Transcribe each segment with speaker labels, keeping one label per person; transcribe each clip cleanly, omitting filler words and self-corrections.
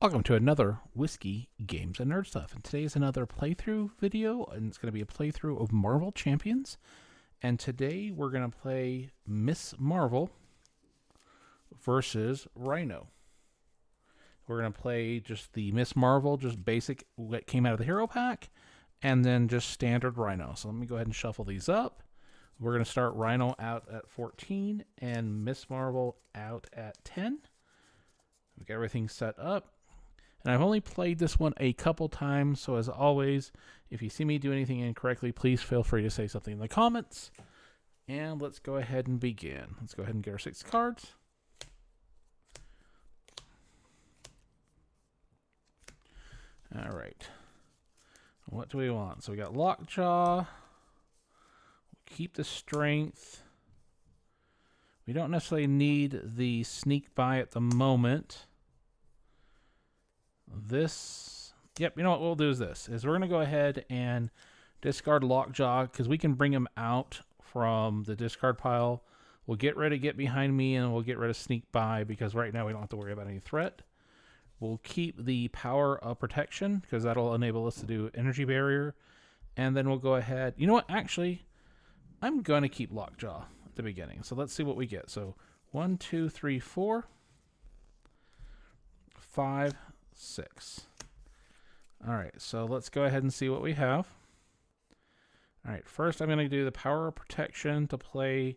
Speaker 1: Welcome to another Whiskey Games and Nerd Stuff. And today is another playthrough video, and it's going to be a playthrough of Marvel Champions. And today we're going to play Miss Marvel versus Rhino. We're going to play just the Miss Marvel, just basic, what came out of the hero pack, and then just standard Rhino. So let me go ahead and shuffle these up. We're going to start Rhino out at 14 and Miss Marvel out at 10. We got everything set up. And I've only played this one a couple times, so as always, if you see me do anything incorrectly, please feel free to say something in the comments. And let's go ahead and begin. Let's go ahead and get our 6 cards. All right. What do we want? So we got Lockjaw. Keep the strength. We don't necessarily need the sneak by at the moment. You know what we'll do is this, we're going to go ahead and discard Lockjaw because we can bring him out from the discard pile. We'll get rid of Get Behind Me and we'll get rid of Sneak By because right now we don't have to worry about any threat. We'll keep the Power of Protection because that'll enable us to do Energy Barrier. And then we'll go ahead. You know what? Actually, I'm going to keep Lockjaw at the beginning. So let's see what we get. So 1, 2, 3, 4, 5, 6. All right, so let's go ahead and see what we have. All right, first I'm going to do the Power of Protection to play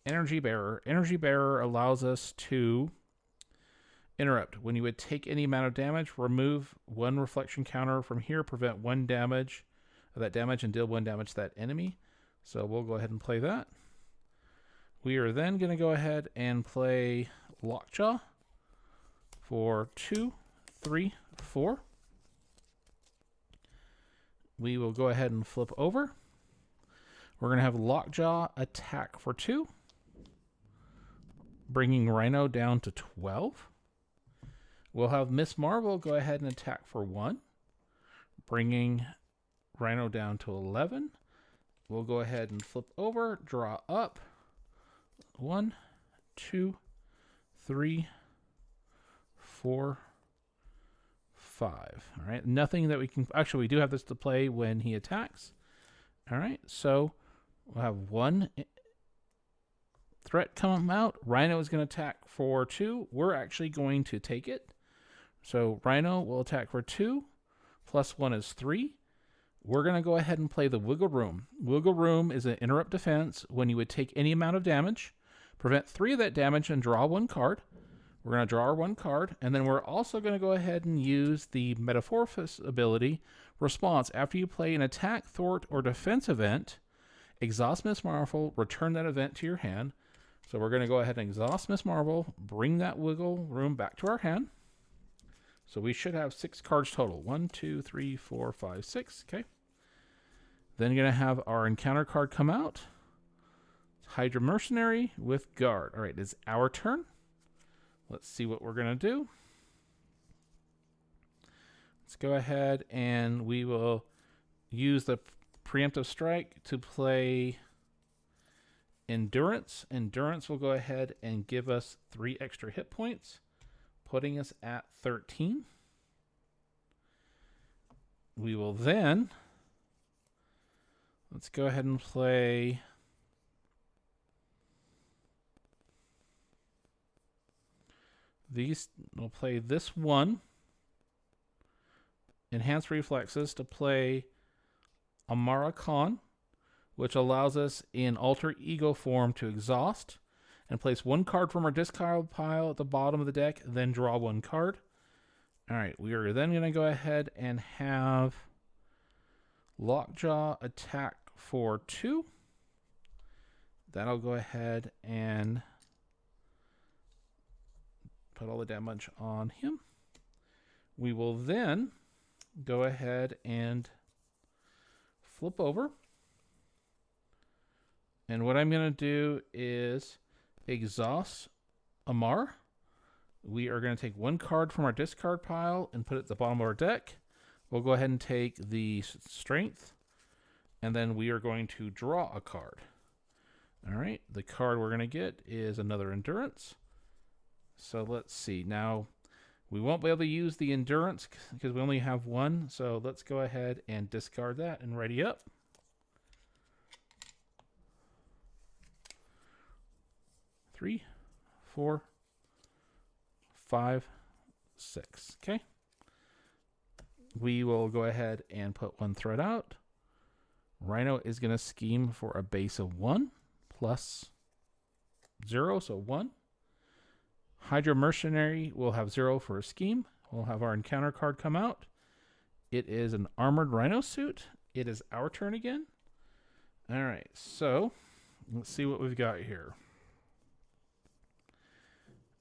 Speaker 1: Energy Bearer. Energy Bearer allows us to interrupt. When you would take any amount of damage, remove 1 reflection counter from here, prevent 1 damage of that damage, and deal 1 damage to that enemy. So we'll go ahead and play that. We are then going to go ahead and play Lockjaw for 2, 3, 4. We will go ahead and flip over. We're going to have Lockjaw attack for 2, bringing Rhino down to 12. We'll have Miss Marvel go ahead and attack for 1, bringing Rhino down to 11. We'll go ahead and flip over, draw up. 1, 2, 3, 4, 5. All right, nothing that we can... Actually, we do have this to play when he attacks. All right, so we'll have 1 threat come out. Rhino is going to attack for 2. We're actually going to take it. So Rhino will attack for 2. Plus 1 is 3. We're going to go ahead and play the Wiggle Room. Wiggle Room is an interrupt defense when you would take any amount of damage, prevent 3 of that damage, and draw 1 card. We're going to draw our 1 card, and then we're also going to go ahead and use the Metamorphosis ability response. After you play an attack, thwart, or defense event, exhaust Miss Marvel, return that event to your hand. So we're going to go ahead and exhaust Miss Marvel, bring that Wiggle Room back to our hand. So we should have 6 cards total. 1, 2, 3, 4, 5, 6. Okay. Then you're going to have our encounter card come out. Hydra Mercenary with Guard. All right, it's our turn. Let's see what we're going to do. Let's go ahead and we will use the preemptive strike to play Endurance. Endurance will go ahead and give us 3 extra hit points, putting us at 13. We will then, let's go ahead and play these. We'll play this one. Enhanced Reflexes to play Amara Khan, which allows us in alter ego form to exhaust and place 1 card from our discard pile at the bottom of the deck, then draw 1 card. All right, we are then going to go ahead and have Lockjaw attack for 2. That'll go ahead and put all the damage on him. We will then go ahead and flip over. And what I'm going to do is exhaust Amar. We are going to take 1 card from our discard pile and put it at the bottom of our deck. We'll go ahead and take the strength. And then we are going to draw a card. All right, the card we're going to get is another Endurance. So let's see. Now, We won't be able to use the endurance because we only have one. So let's go ahead and discard that and ready up. Three, 4, 5, 6. Okay. We will go ahead and put one threat out. Rhino is going to scheme for a base of 1 plus 0, so 1. Hydra Mercenary will have 0 for a scheme. We'll have our encounter card come out. It is an armored Rhino suit. It is our turn again. All right, so let's see what we've got here.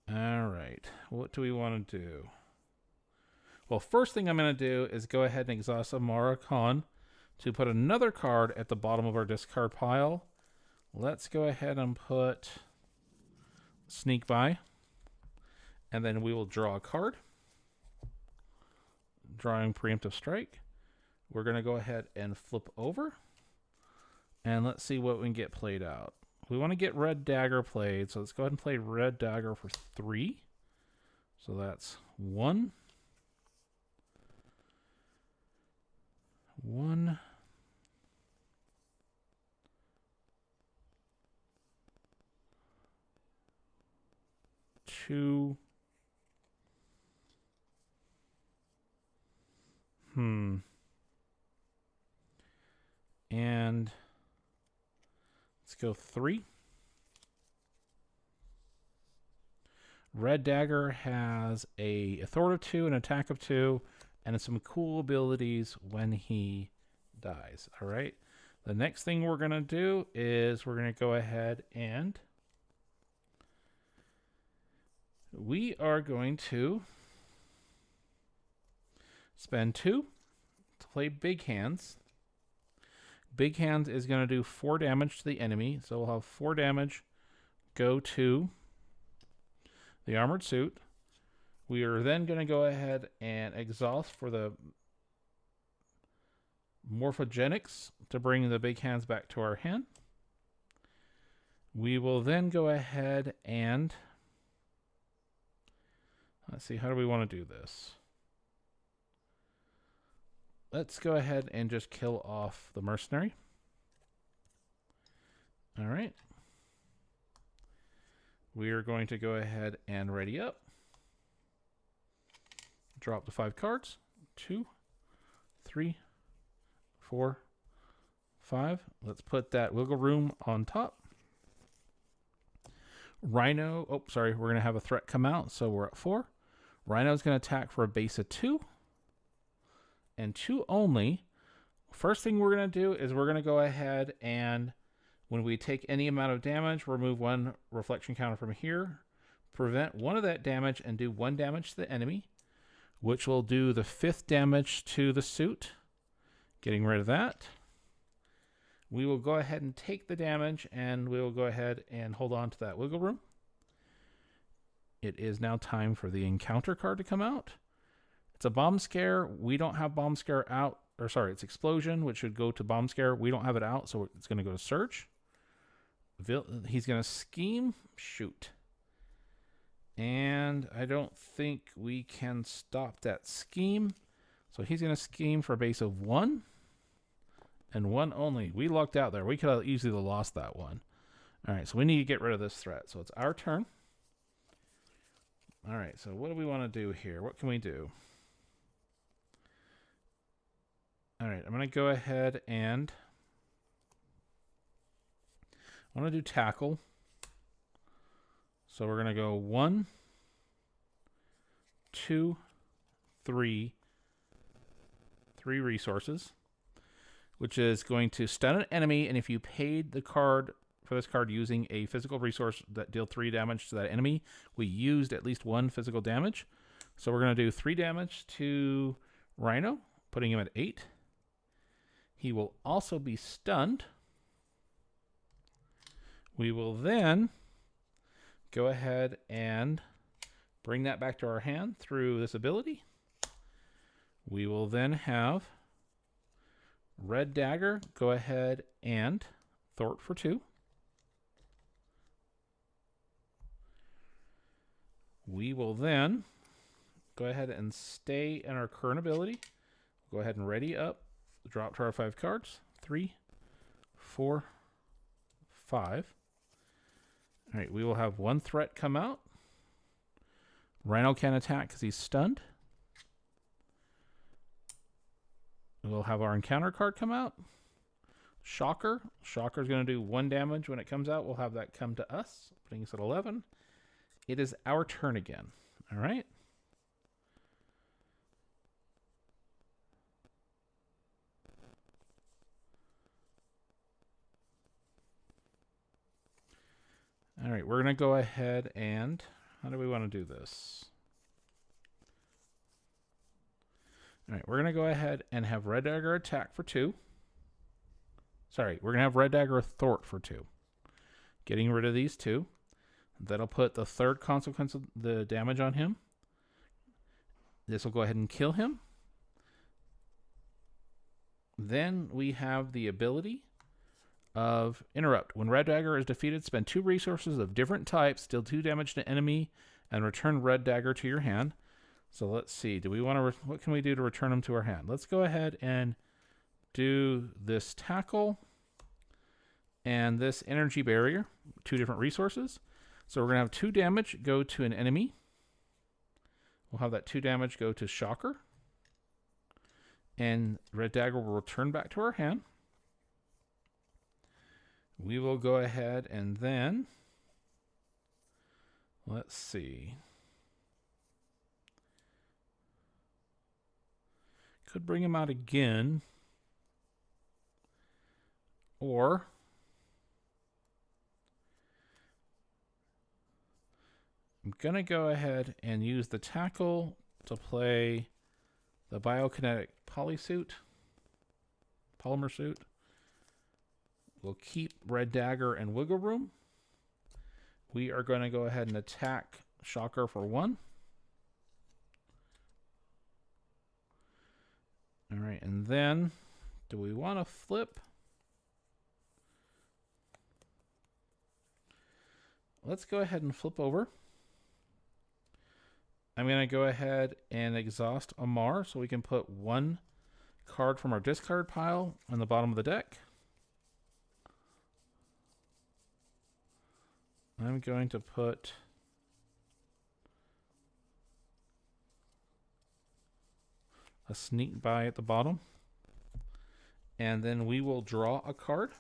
Speaker 1: All right, what do we want to do? Well, first thing I'm going to do is go ahead and exhaust a Maracon to put another card at the bottom of our discard pile. Let's go ahead and put Sneak By, and then we will draw a card. Drawing Preemptive Strike. We're going to go ahead and flip over, and let's see what we can get played out. We want to get Red Dagger played, so let's go ahead and play Red Dagger for 3. So that's 1. 1. 2. And let's go 3. Red Dagger has a authority of 2, an attack of 2, and some cool abilities when he dies. All right. The next thing we're going to do is we're going to go ahead and we are going to spend 2 to play Big Hands. Big Hands is going to do 4 damage to the enemy. So we'll have 4 damage go to the armored suit. We are then going to go ahead and exhaust for the morphogenics to bring the Big Hands back to our hand. We will then go ahead and let's see, how do we want to do this? Let's go ahead and just kill off the mercenary. All right. We are going to go ahead and ready up. Drop the 5 cards. 2, 3, 4, 5. Let's put that wiggle room on top. Rhino, oh, sorry, we're going to have a threat come out, so we're at 4. Rhino's going to attack for a base of 2. And 2 only. First thing we're going to do is we're going to go ahead and when we take any amount of damage, remove 1 reflection counter from here, prevent 1 of that damage, and do 1 damage to the enemy, which will do the 5th damage to the suit. Getting rid of that. We will go ahead and take the damage, and we will go ahead and hold on to that wiggle room. It is now time for the encounter card to come out. It's a bomb scare. We don't have bomb scare out, or sorry, it's explosion, which should go to bomb scare. We don't have it out, so it's going to go to surge. He's going to scheme, shoot. And I don't think we can stop that scheme. So he's going to scheme for a base of 1 and 1 only. We lucked out there. We could have easily lost that one. All right, so we need to get rid of this threat. So it's our turn. All right, so what do we want to do here? What can we do? All right, I'm going to go ahead and I want to do tackle. So we're going to go 1, 2, 3 resources, which is going to stun an enemy. And if you paid the card for this card using a physical resource that deal 3 damage to that enemy, we used at least 1 physical damage. So we're going to do 3 damage to Rhino, putting him at 8. He will also be stunned. We will then go ahead and bring that back to our hand through this ability. We will then have Red Dagger go ahead and thwart for 2. We will then go ahead and stay in our current ability. Go ahead and ready up. Drop to our 5 cards. 3, 4, 5. All right, we will have 1 threat come out. Rhino can't attack because he's stunned. We'll have our encounter card come out. Shocker. Shocker is going to do 1 damage when it comes out. We'll have that come to us, putting us at 11. It is our turn again. All right. All right, we're going to go ahead and... How do we want to do this? All right, we're going to go ahead and have Red Dagger attack for 2. Sorry, we're going to have Red Dagger thwart for 2. Getting rid of these 2. That'll put the 3rd consequence of the damage on him. This will go ahead and kill him. Then we have the ability of Interrupt. When Red Dagger is defeated, spend 2 resources of different types, deal 2 damage to enemy, and return Red Dagger to your hand. So let's see. Do we want to? What can we do to return them to our hand? Let's go ahead and do this tackle and this energy barrier. 2 different resources. So we're going to have 2 damage go to an enemy. We'll have that 2 damage go to Shocker. And Red Dagger will return back to our hand. We will go ahead and then... Let's see. Could bring him out again. Or... I'm going to go ahead and use the tackle to play the biokinetic polymer suit. We'll keep Red Dagger and Wiggle Room. We are going to go ahead and attack Shocker for 1. All right, and then do we want to flip? Let's go ahead and flip over. I'm going to go ahead and exhaust Amar so we can put 1 card from our discard pile on the bottom of the deck. I'm going to put a sneak by at the bottom. And then we will draw a card.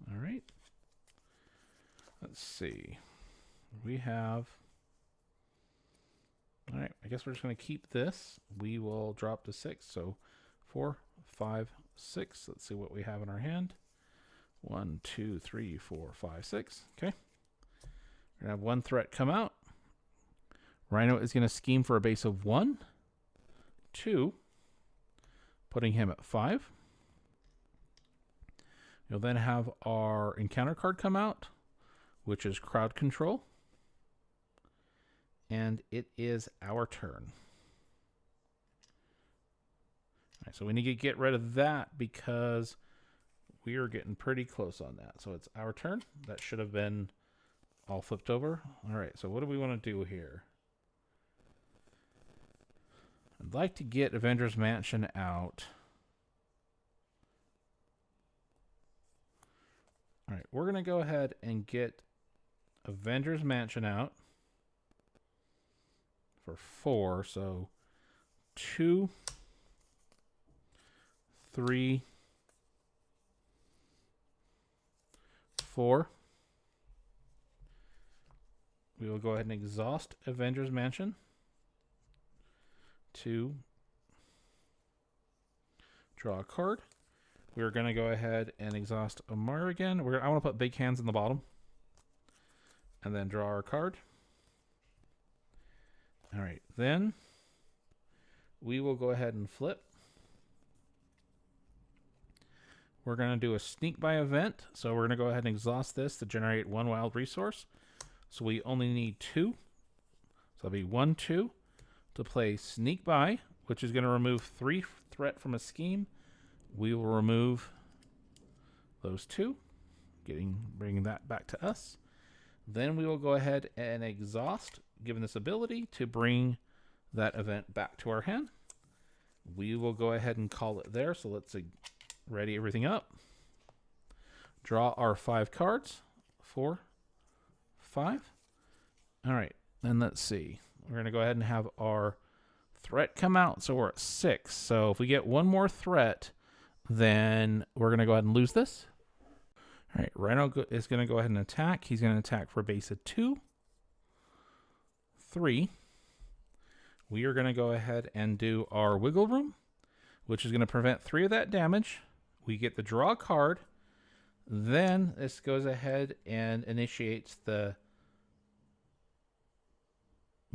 Speaker 1: All right. Let's see. We have... All right, I guess we're just going to keep this. We will drop to 6. So 4, 5, 6. Let's see what we have in our hand. 1, 2, 3, 4, 5, 6. Okay. We're going to have 1 threat come out. Rhino is going to scheme for a base of 1, 2, putting him at 5. You'll then have our encounter card come out, which is Crowd Control. And it is our turn. All right, so we need to get rid of that because we are getting pretty close on that. So it's our turn. That should have been all flipped over. All right, so what do we want to do here? I'd like to get Avengers Mansion out. All right, we're going to go ahead and get Avengers Mansion out for 4. So 2, 3, 4. We will go ahead and exhaust Avengers Mansion. 2. Draw a card. We're going to go ahead and exhaust Amar again. I want to put big hands in the bottom. And then draw our card. All right. Then we will go ahead and flip. We're going to do a sneak by event. So we're going to go ahead and exhaust this to generate 1 wild resource. So we only need 2. So that'll be 1, 2 to play sneak by, which is going to remove 3 threat from a scheme. We will remove those 2, bringing that back to us. Then we will go ahead and exhaust, given this ability to bring that event back to our hand. We will go ahead and call it there. So let's ready everything up. Draw our 5 cards. 4, 5. All right, then let's see. We're going to go ahead and have our threat come out. So we're at 6. So if we get one more threat, then we're going to go ahead and lose this. All right, Rhino is going to go ahead and attack. He's going to attack for a base of 2, 3. We are going to go ahead and do our wiggle room, which is going to prevent 3 of that damage. We get the draw card. Then this goes ahead and initiates the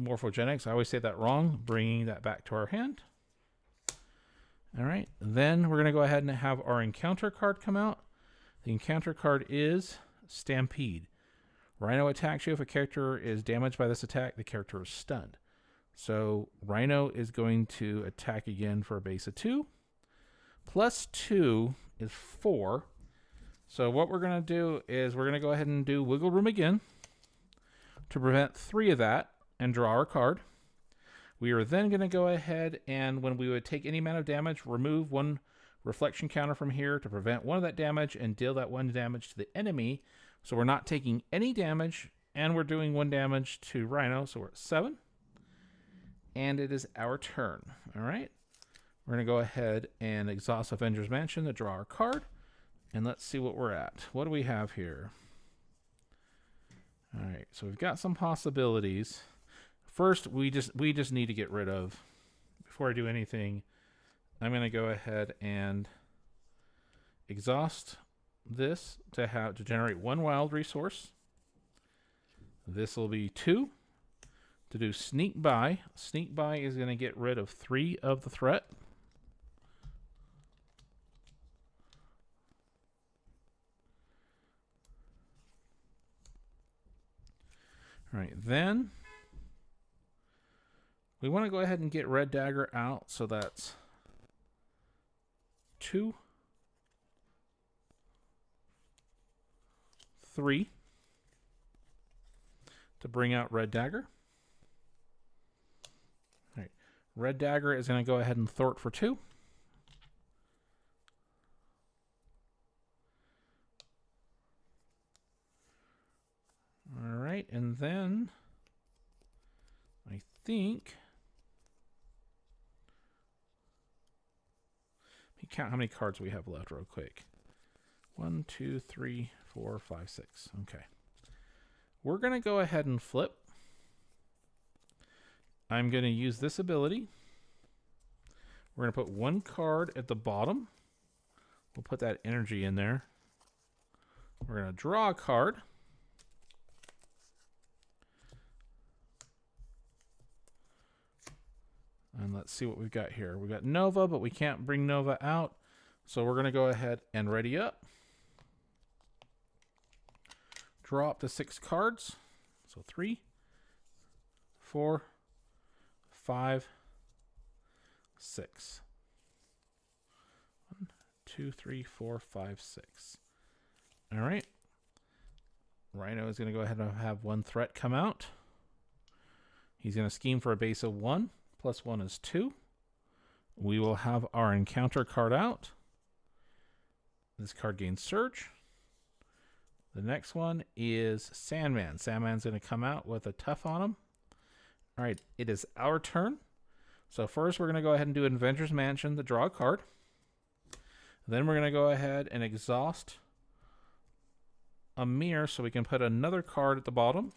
Speaker 1: morphogenics. I always say that wrong, bringing that back to our hand. All right, then we're going to go ahead and have our encounter card come out. The encounter card is Stampede. Rhino attacks you. If a character is damaged by this attack, the character is stunned. So Rhino is going to attack again for a base of 2. Plus 2 is 4. So what we're going to do is we're going to go ahead and do wiggle room again to prevent 3 of that and draw our card. We are then going to go ahead and when we would take any amount of damage, remove 1 reflection counter from here to prevent 1 of that damage and deal that 1 damage to the enemy. So we're not taking any damage and we're doing 1 damage to Rhino. So we're at 7. And it is our turn. All right. We're going to go ahead and exhaust Avengers Mansion to draw our card. And let's see what we're at. What do we have here? All right. So we've got some possibilities. First, we just need to get rid of, before I do anything, I'm going to go ahead and exhaust this to generate 1 wild resource. This will be 2. To do sneak by. Sneak by is going to get rid of 3 of the threat. All right, then we want to go ahead and get Red Dagger out. So that's 2, 3 to bring out Red Dagger. All right, Red Dagger is going to go ahead and thwart for 2. All right, and then I think let me count how many cards we have left real quick. 1, 2, 3, 4, 5, 6. Okay. We're going to go ahead and flip. I'm going to use this ability. We're going to put 1 card at the bottom. We'll put that energy in there. We're going to draw a card. And let's see what we've got here. We've got Nova, but we can't bring Nova out. So we're going to go ahead and ready up. Draw up to 6 cards. So 3, 4, 5, 6. 1, 2, 3, 4, 5, 6. All right. Rhino is going to go ahead and have 1 threat come out. He's going to scheme for a base of 1. Plus 1 is 2. We will have our encounter card out. This card gains Surge. The next one is Sandman. Sandman's going to come out with a Tough on him. All right, it is our turn. So first we're going to go ahead and do Avengers Mansion to draw a card. Then we're going to go ahead and exhaust a mirror so we can put another card at the bottom.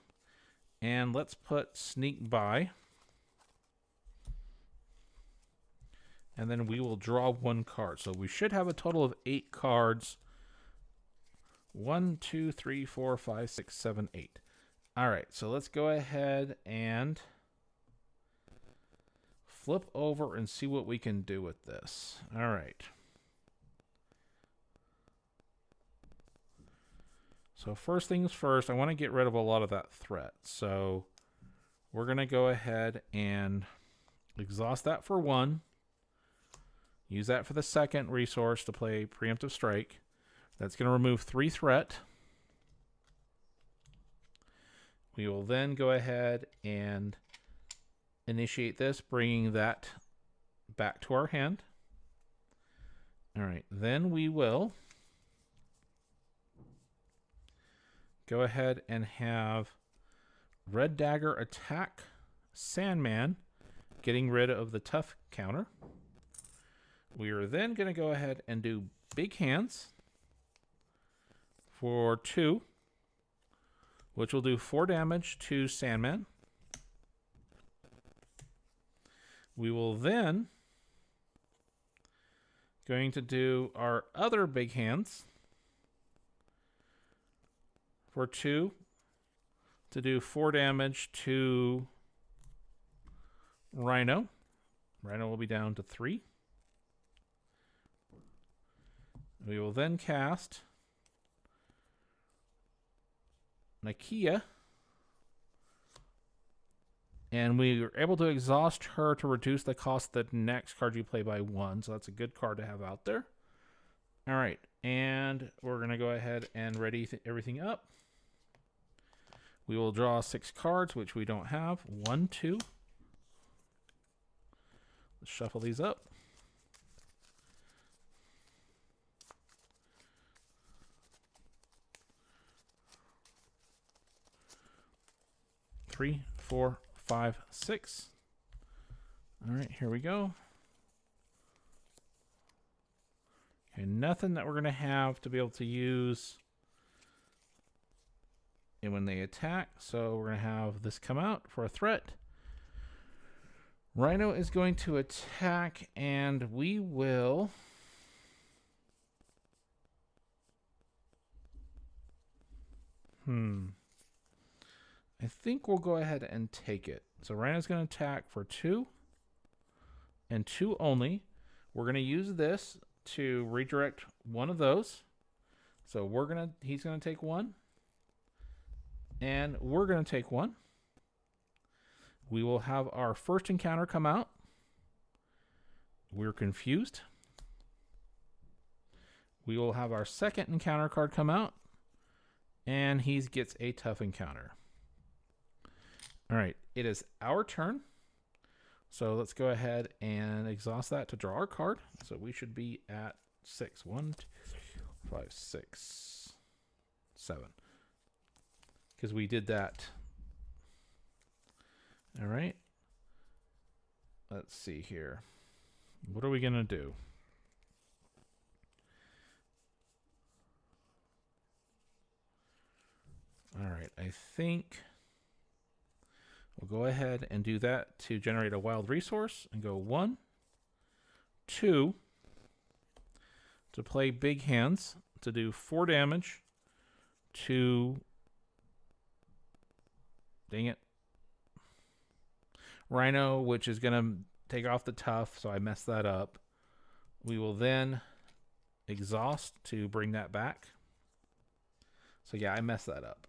Speaker 1: And let's put Sneak By. And then we will draw 1 card. So we should have a total of 8 cards. 1, 2, 3, 4, 5, 6, 7, 8. All right, so let's go ahead and flip over and see what we can do with this. All right. So first things first, I want to get rid of a lot of that threat. So we're going to go ahead and exhaust that for 1. Use that for the second resource to play Preemptive Strike. That's going to remove 3 threat. We will then go ahead and initiate this, bringing that back to our hand. All right, then we will go ahead and have Red Dagger attack Sandman, getting rid of the tough counter. We are then going to go ahead and do Big Hands for 2, which will do 4 damage to Sandman. We will then going to do our other Big Hands for 2 to do 4 damage to Rhino. Rhino will be down to 3. We will then cast Nakia, and we are able to exhaust her to reduce the cost of the next card you play by 1, so that's a good card to have out there. All right, and we're going to go ahead and ready everything up. We will draw 6 cards, which we don't have. 1, 2. Let's shuffle these up. Three, 4, 5, 6. All right, here we go. Okay, nothing that we're going to have to be able to use and when they attack, so we're going to have this come out for a threat. Rhino is going to attack, and we will I think we'll go ahead and take it. So Rhino's going to attack for 2 and 2 only. We're going to use this to redirect one of those. So he's going to take 1. And we're going to take 1. We will have our first encounter come out. We're confused. We will have our second encounter card come out. And he gets a tough encounter. All right, it is our turn. So let's go ahead and exhaust that to draw our card. So we should be at 6. 1, 2, 3, 5, 6, 7. Because we did that. All right. Let's see here. What are we going to do? All right, I think we'll go ahead and do that to generate a wild resource and go 1, 2 to play Big Hands to do 4 damage to, dang it, Rhino, which is going to take off the tough, so I messed that up. We will then exhaust to bring that back. So yeah, I messed that up.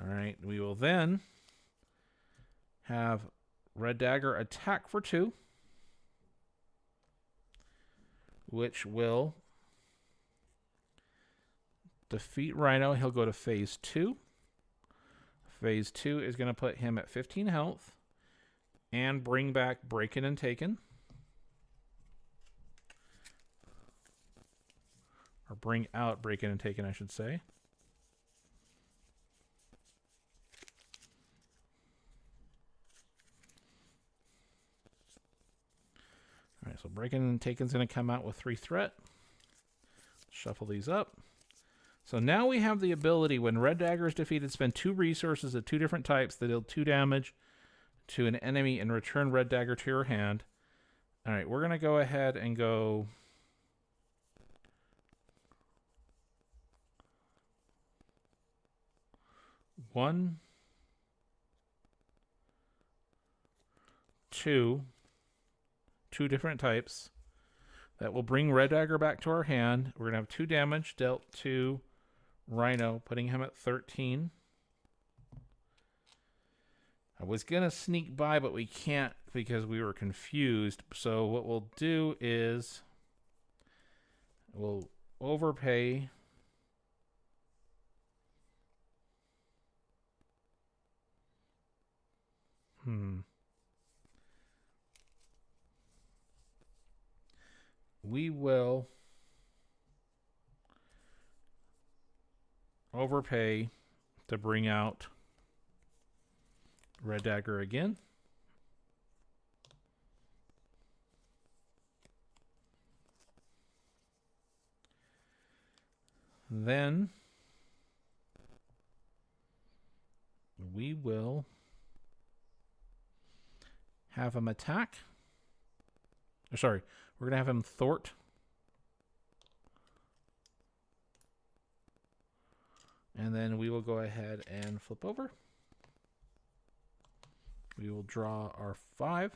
Speaker 1: All right, we will then have Red Dagger attack for 2, which will defeat Rhino. He'll go to phase 2. Phase 2 is going to put him at 15 health and bring back Breakin' and Taken. Or bring out Breakin' and Taken, I should say. All right, so Breakin' and Taken's going to come out with 3 threat. Shuffle these up. So now we have the ability, when Red Dagger is defeated, spend 2 resources of 2 different types that deal 2 damage to an enemy and return Red Dagger to your hand. All right, we're going to go ahead and go 1, 2, 2 different types. That will bring Red Dagger back to our hand. We're going to have 2 damage dealt to Rhino, putting him at 13. I was going to sneak by, but we can't because we were confused. So what we'll do is we'll overpay We will overpay to bring out Red Dagger again. Then we will have him attack. Sorry, we're going to have him thwart. And then we will go ahead and flip over. We will draw our 5,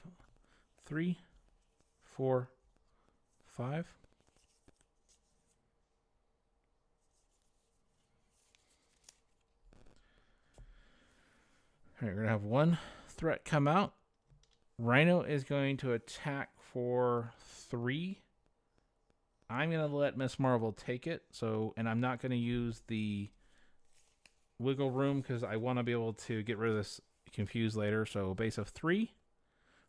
Speaker 1: 3, 4, 5. All right, we're going to have one threat come out. Rhino is going to attack for 3. I'm going to let msmarvel take it. And I'm not going to use the wiggle room because I want to be able to get rid of this confuse later. So base of 3,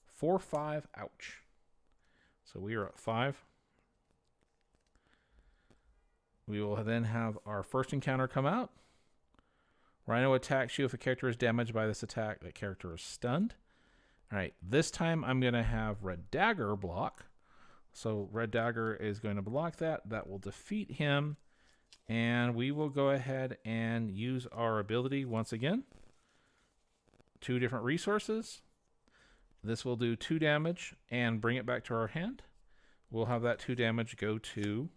Speaker 1: 4, 5. Ouch. So we are at 5. We will then have our first encounter come out. Rhino attacks you. If a character is damaged by this attack, that character is stunned. All right, this time I'm going to have Red Dagger block. So Red Dagger is going to block that. That will defeat him. And we will go ahead and use our ability once again. 2 different resources. This will do 2 damage and bring it back to our hand. We'll have that 2 damage go to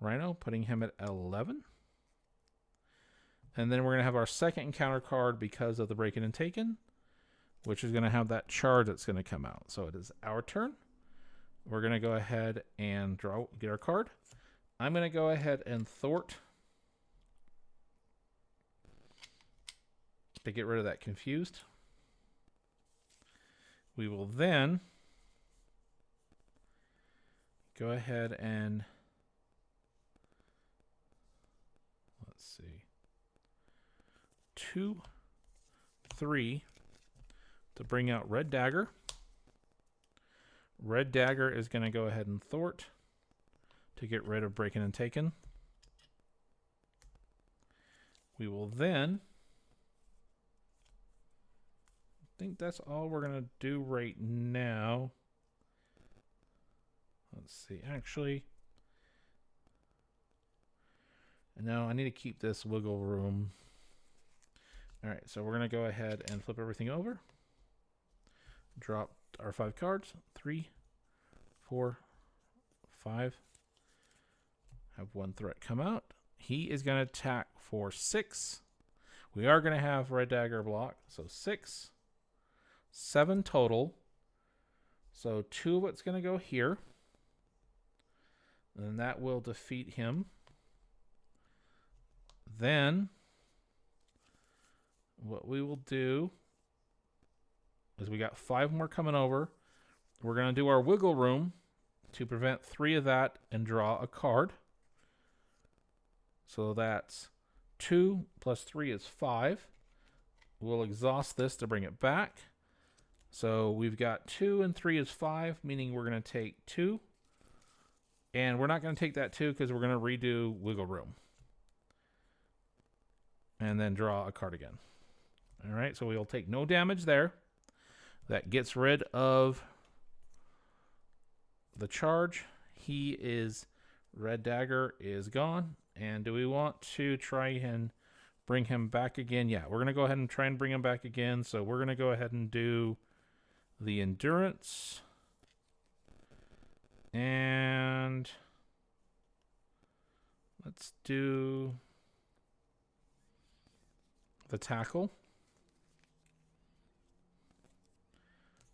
Speaker 1: Rhino, putting him at 11. And then we're going to have our second encounter card because of the Breaking and Taken, which is going to have that charge that's going to come out. So it is our turn. We're going to go ahead and get our card. I'm going to go ahead and thwart to get rid of that confused. We will then go ahead and let's see. 2, 3 to bring out Red Dagger. Red Dagger is going to go ahead and thwart to get rid of Breaking and Taken. We will then, I think that's all we're going to do right now. Let's see, actually, no, I need to keep this wiggle room. All right, so we're going to go ahead and flip everything over. Drop our 5 cards. 3, 4, 5. Have 1 threat come out. He is going to attack for 6. We are going to have Red Dagger block. So 6, 7 total. So 2 of it's going to go here. And that will defeat him. Then what we will do is we got 5 more coming over. We're going to do our wiggle room to prevent 3 of that and draw a card. So that's 2 plus 3 is 5. We'll exhaust this to bring it back. So we've got 2 and 3 is 5, meaning we're going to take 2. And we're not going to take that 2 because we're going to redo wiggle room. And then draw a card again. All right, so we'll take no damage there. That gets rid of the charge. Red Dagger is gone. And do we want to try and bring him back again? Yeah, we're going to go ahead and try and bring him back again. So we're going to go ahead and do the endurance. And let's do the tackle.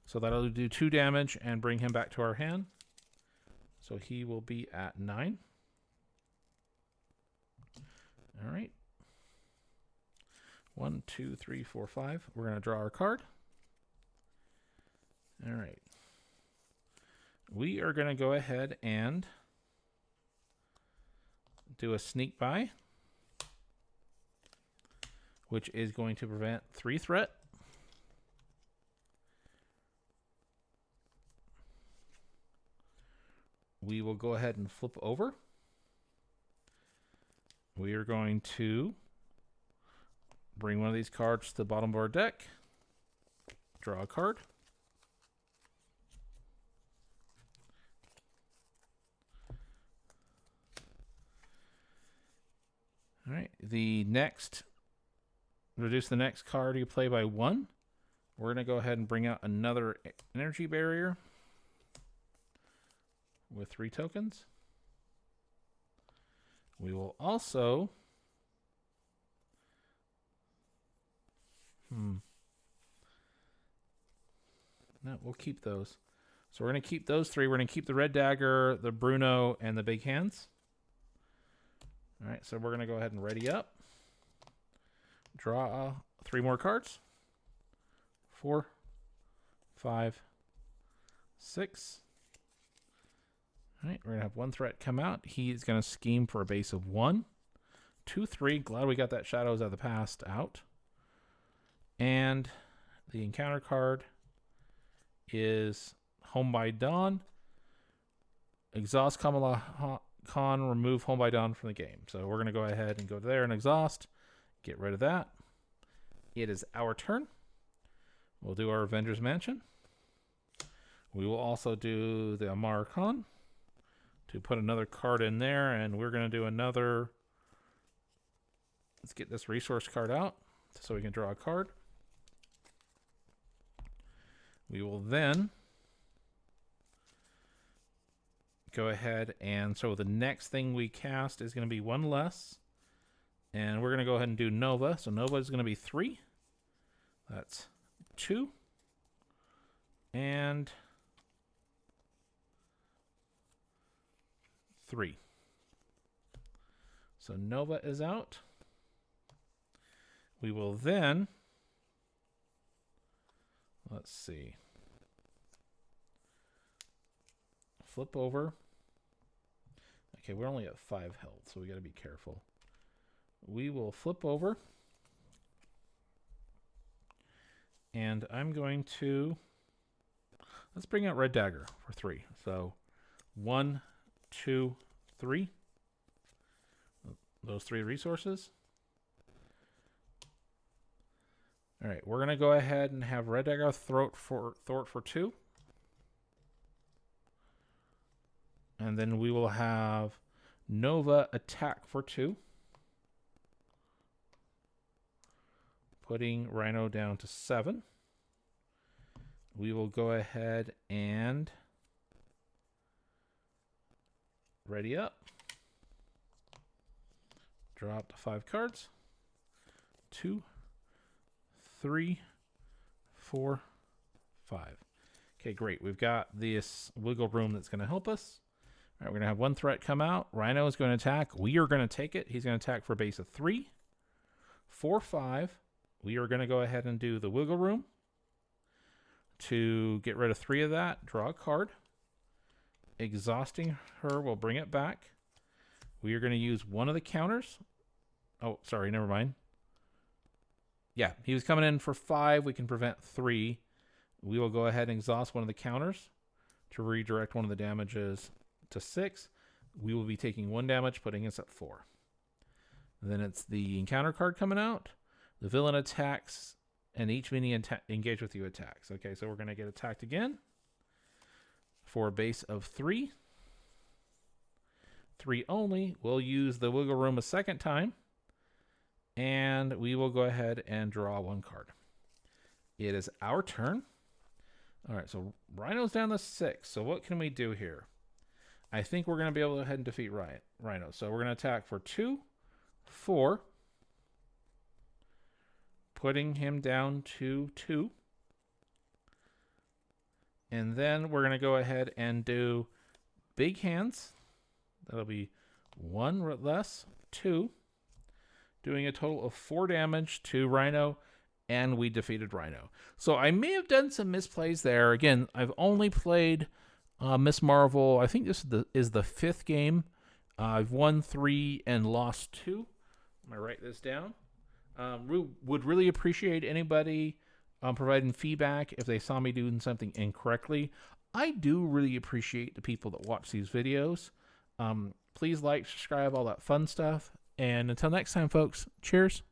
Speaker 1: So that'll do 2 damage and bring him back to our hand. So he will be at 9. All right. 1, 2, 3, 4, 5. We're going to draw our card. All right. We are going to go ahead and do a sneak by, which is going to prevent 3 threat. we will go ahead and flip over. We are going to bring one of these cards to the bottom of our deck. Draw a card. All right. Reduce the next card you play by 1. We're going to go ahead and bring out another energy barrier with 3 tokens. We will also no, we'll keep those. So we're going to keep those 3. We're going to keep the red dagger, the Bruno, and the big hands. All right, so we're going to go ahead and ready up. Draw 3 more cards. 4, 5, 6. All right, we're going to have 1 threat come out. He's going to scheme for a base of 1, 2, 3. Glad we got that Shadows of the Past out. And the encounter card is Home by Dawn. Exhaust Kamala Khan, remove Home by Dawn from the game. So we're going to go ahead and go there and exhaust. Get rid of that. It is our turn. We'll do our Avengers Mansion. We will also do the Amar Khan to put another card in there, and we're going to do another. Let's get this resource card out so we can draw a card. We will then go ahead and so the next thing we cast is going to be 1 less, and we're going to go ahead and do Nova. So Nova is going to be 3. That's 2 and 3. So Nova is out. We will then, let's see, flip over. Okay, we're only at 5 health, so we got to be careful. We will flip over. And I'm going to, let's bring out Red Dagger for 3. So 1, 2, 3. Those 3 resources. All right, we're going to go ahead and have Red Dagger Thwart for 2. And then we will have Nova attack for 2. Putting Rhino down to 7. We will go ahead and ready up. Draw up to 5 cards. 2, 3, 4, 5. Okay, great. We've got this wiggle room that's going to help us. All right, we're going to have 1 threat come out. Rhino is going to attack. We are going to take it. He's going to attack for a base of 3, 4, 5. We are going to go ahead and do the wiggle room to get rid of 3 of that. Draw a card. Exhausting her will bring it back. We are going to use 1 of the counters. Oh, sorry, never mind. Yeah, he was coming in for 5. We can prevent 3. We will go ahead and exhaust 1 of the counters to redirect 1 of the damages to 6. We will be taking 1 damage, putting us at 4. And then it's the encounter card coming out. The villain attacks, and each minion engaged with you attacks. Okay, so we're going to get attacked again for a base of 3. 3 only. We'll use the wiggle room a second time, and we will go ahead and draw 1 card. It is our turn. All right, so Rhino's down to 6. So what can we do here? I think we're going to be able to go ahead and defeat Rhino. So we're going to attack for 2, 4. Putting him down to 2. And then we're going to go ahead and do big hands. That'll be 1 less, 2. Doing a total of 4 damage to Rhino, and we defeated Rhino. So I may have done some misplays there. Again, I've only played Miss Marvel. I think this is the 5th game. I've won 3 and lost 2. I'm going to write this down. Would really appreciate anybody providing feedback if they saw me doing something incorrectly. I do really appreciate the people that watch these videos. Please like, subscribe, all that fun stuff. And until next time, folks, cheers.